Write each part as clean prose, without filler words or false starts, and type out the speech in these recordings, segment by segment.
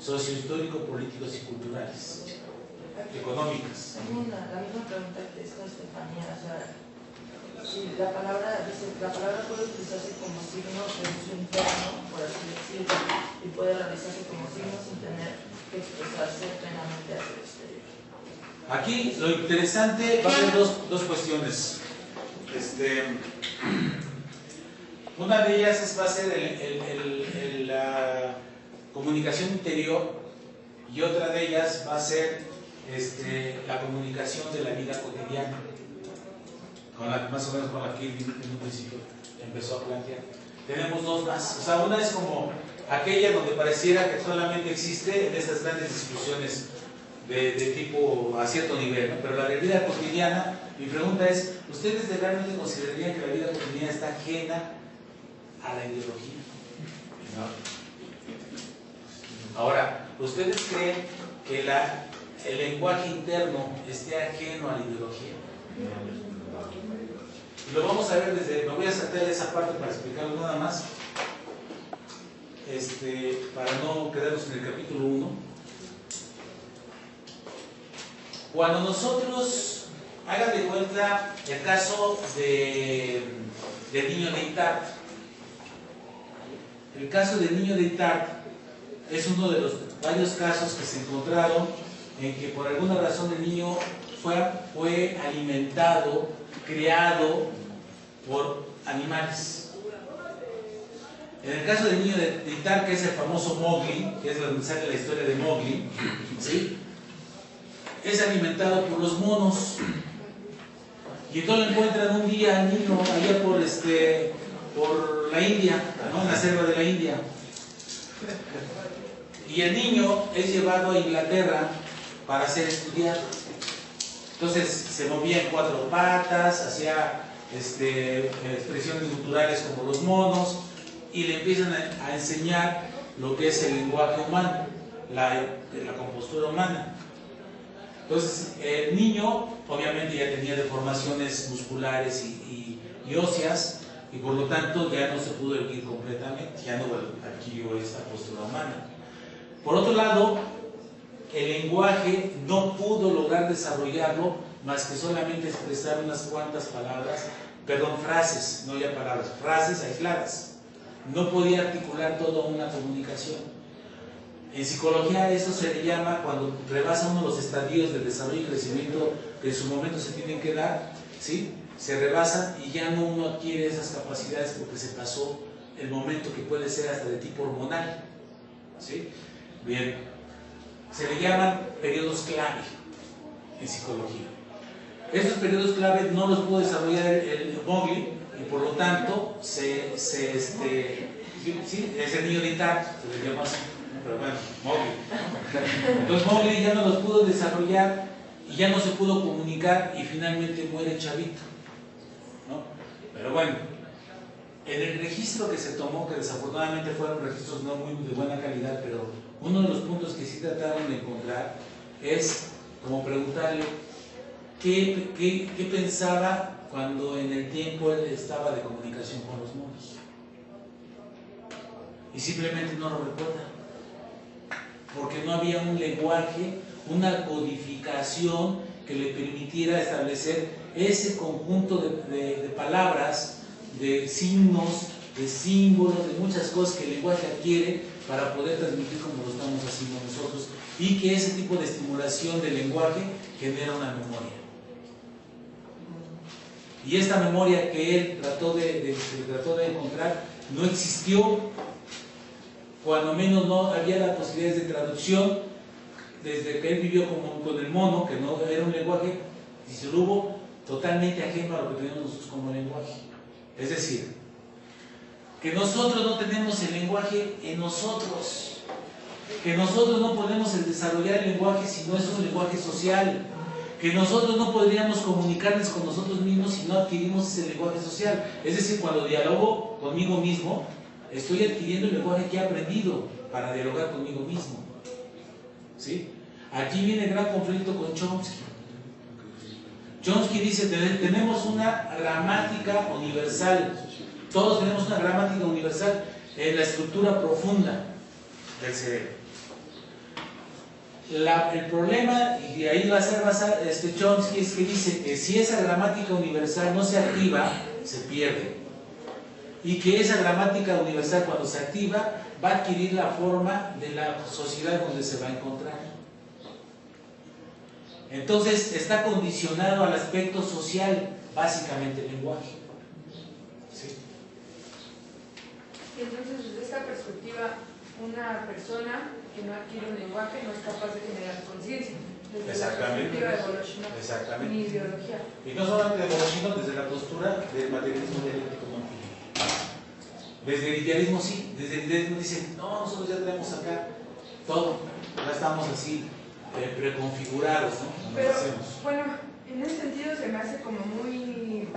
sociohistórico-políticos y culturales, económicas. La misma pregunta que esta Estefanía, o sea, si la palabra puede utilizarse como signo de uso interno, por así decirlo, y puede realizarse como signo sin tener que expresarse plenamente hacia el exterior. Aquí lo interesante va a haber dos cuestiones. Una de ellas va a ser la comunicación interior, y otra de ellas va a ser la comunicación de la vida cotidiana, más o menos con la que en un principio empezó a plantear. Tenemos dos más. O sea, una es como aquella donde pareciera que solamente existe en estas grandes discusiones de tipo a cierto nivel, ¿no? Pero la de vida cotidiana, mi pregunta es, ¿ustedes realmente considerarían que la vida cotidiana está ajena a la ideología? No. Ahora, ¿ustedes creen que el lenguaje interno esté ajeno a la ideología? Y lo vamos a ver me voy a saltar esa parte para explicarlo nada más, para no quedarnos en el capítulo 1. Cuando nosotros, hagan de cuenta el caso de Niño de Itard. El caso de Niño de Itard es uno de los varios casos que se encontraron en que por alguna razón el niño fue alimentado, criado por animales. En el caso del Niño de Itard, que es el famoso Mowgli, que es donde sale la historia de Mowgli, ¿sí? Es alimentado por los monos. Y entonces lo encuentran un día al niño allá por la India, ¿no? En la selva de la India. Y el niño es llevado a Inglaterra para ser estudiado. Entonces se movía en 4 patas, hacía expresiones culturales como los monos, y le empiezan a enseñar lo que es el lenguaje humano, la compostura humana. Entonces el niño obviamente ya tenía deformaciones musculares y óseas, y por lo tanto ya no se pudo erguir completamente, ya no adquirió esta postura humana. Por otro lado, el lenguaje no pudo lograr desarrollarlo más que solamente expresar unas cuantas frases, no ya palabras, frases aisladas. No podía articular toda una comunicación. En psicología eso se le llama cuando rebasa uno los estadios del desarrollo y crecimiento que en su momento se tienen que dar, ¿sí? Se rebasan y ya no uno adquiere esas capacidades porque se pasó el momento que puede ser hasta de tipo hormonal, ¿sí? Bien, se le llaman periodos clave en psicología. Estos periodos clave no los pudo desarrollar el Mowgli, y por lo tanto sí, es el Niño de Itard, se le llama así, pero bueno, Mowgli. Entonces Mowgli ya no los pudo desarrollar y ya no se pudo comunicar, y finalmente muere chavito, ¿no? Pero bueno, en el registro que se tomó, que desafortunadamente fueron registros no muy de buena calidad, pero uno de los puntos que sí trataron de encontrar es como preguntarle qué pensaba cuando en el tiempo él estaba de comunicación con los monos. Y simplemente no lo recuerda, porque no había un lenguaje, una codificación que le permitiera establecer ese conjunto de palabras, de signos, de símbolos, de muchas cosas que el lenguaje adquiere para poder transmitir como lo estamos haciendo nosotros, y que ese tipo de estimulación del lenguaje genera una memoria. Y esta memoria que él trató de encontrar no existió, cuando menos no había las posibilidades de traducción, desde que él vivió con el mono, que no era un lenguaje, y se lo hubo totalmente ajeno a lo que tenemos nosotros como lenguaje. Es decir, que nosotros no tenemos el lenguaje en nosotros, que nosotros no podemos desarrollar el lenguaje si no es un lenguaje social, que nosotros no podríamos comunicarnos con nosotros mismos si no adquirimos ese lenguaje social. Es decir, cuando dialogo conmigo mismo, estoy adquiriendo el lenguaje que he aprendido para dialogar conmigo mismo, ¿sí? Aquí viene el gran conflicto con Chomsky. Chomsky dice: tenemos una gramática universal, todos tenemos una gramática universal en la estructura profunda del cerebro. el problema, y ahí va a ser Chomsky, es que dice que si esa gramática universal no se activa, se pierde. Y que esa gramática universal, cuando se activa, va a adquirir la forma de la sociedad donde se va a encontrar. Entonces está condicionado al aspecto social, básicamente el lenguaje. ¿Sí? Y entonces, desde esta perspectiva, una persona que no adquiere un lenguaje no es capaz de generar conciencia. Desde la perspectiva de Voloshinov, Exactamente. mi ideología. Y no solamente de Voloshinov, desde la postura del materialismo dialéctico no. Desde el idealismo sí, desde el idealismo dicen, no, nosotros ya tenemos acá todo, ya estamos así preconfigurados, ¿no? Pero, bueno, en ese sentido se me hace como muy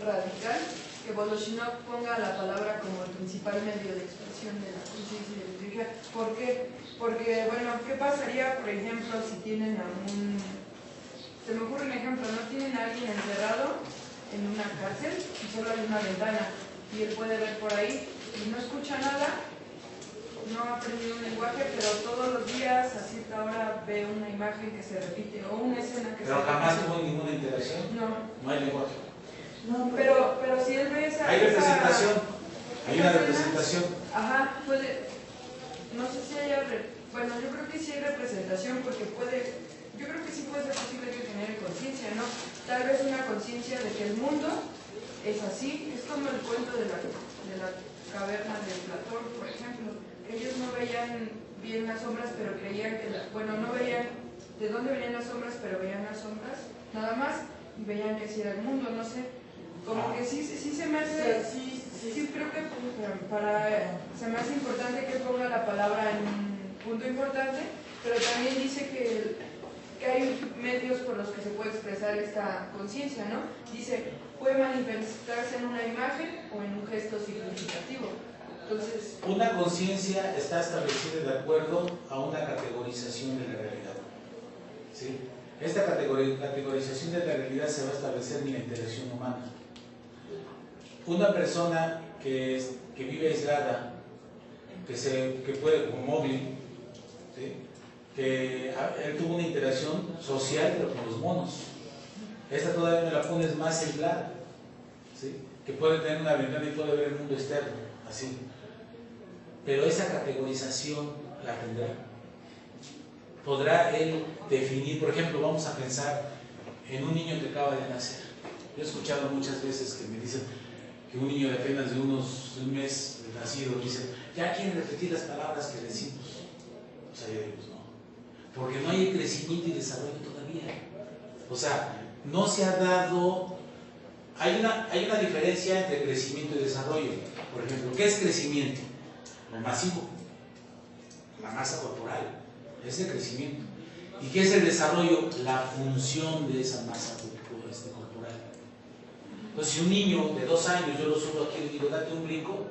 radical que Voloshinov ponga la palabra como el principal medio de expresión de la conciencia y de la ideología. ¿Por qué? Porque, bueno, ¿qué pasaría, por ejemplo, si tienen a un... Se me ocurre un ejemplo, ¿no? Tienen a alguien encerrado en una cárcel y solo hay una ventana y él puede ver por ahí y no escucha nada, no ha aprendido un lenguaje, pero todos los días a cierta hora ve una imagen que se repite o una escena que se repite. Pero jamás tuvo ninguna interacción. No hay lenguaje. No, pero si él ve esa... Hay representación, hay una escena, representación. Ajá, puede... No sé si haya... Bueno, yo creo que sí hay representación porque puede... Yo creo que sí puede ser posible que genere conciencia, ¿no? Tal vez una conciencia de que el mundo es así, es como el cuento de la caverna de Platón, por ejemplo. Ellos no veían bien las sombras, pero creían que... Bueno, no veían de dónde venían las sombras, pero veían las sombras, nada más, y veían que sí era el mundo, no sé. Como que sí se me hace... Sí, creo que se me hace importante que ponga la palabra en un punto importante, pero también dice que hay medios por los que se puede expresar esta conciencia, ¿no? Dice, puede manifestarse en una imagen o en un gesto significativo. Entonces, una conciencia está establecida de acuerdo a una categorización de la realidad. ¿Sí? Esta categorización de la realidad se va a establecer en la interacción humana. Una persona que vive aislada, que puede, como móvil, ¿sí? Que él tuvo una interacción social pero con los monos. Esta todavía me la pones más aislada, ¿sí? Que puede tener una ventana y puede ver el mundo externo, así. Pero esa categorización la tendrá. Podrá él definir, por ejemplo, vamos a pensar en un niño que acaba de nacer. Yo he escuchado muchas veces que me dicen que un niño de apenas de un mes de nacido dice, ya quiere repetir las palabras que decimos. O sea, yo digo, no. Porque no hay crecimiento y desarrollo todavía. O sea, no se ha dado... Hay una diferencia entre crecimiento y desarrollo. Por ejemplo, ¿qué es crecimiento? Lo masivo, la masa corporal, es el crecimiento. ¿Y qué es el desarrollo? La función de esa masa corporal. Entonces, si un niño de 2 años, yo lo subo aquí y le digo, date un brinco,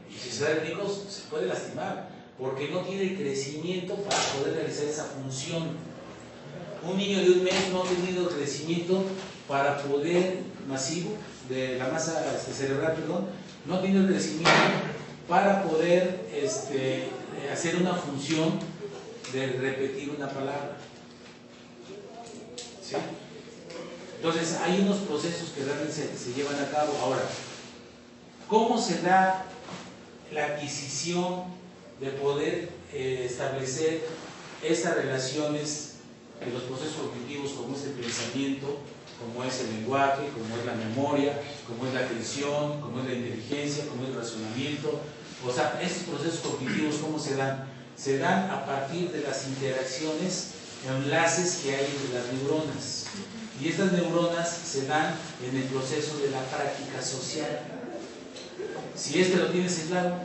y si se da el brinco, se puede lastimar, porque no tiene el crecimiento para poder realizar esa función. Un niño de 1 mes no ha tenido el crecimiento para poder, masivo, de la masa cerebral, perdón, no ha tenido el crecimiento para poder hacer una función de repetir una palabra. ¿Sí? Entonces hay unos procesos que realmente se llevan a cabo. Ahora, ¿cómo se da la adquisición de poder establecer estas relaciones de los procesos cognitivos como es el pensamiento, como es el lenguaje, como es la memoria, como es la atención, como es la inteligencia, como es el razonamiento? O sea, estos procesos cognitivos, ¿cómo se dan? Se dan a partir de las interacciones, enlaces que hay entre las neuronas. Y estas neuronas se dan en el proceso de la práctica social. Si lo tienes aislado,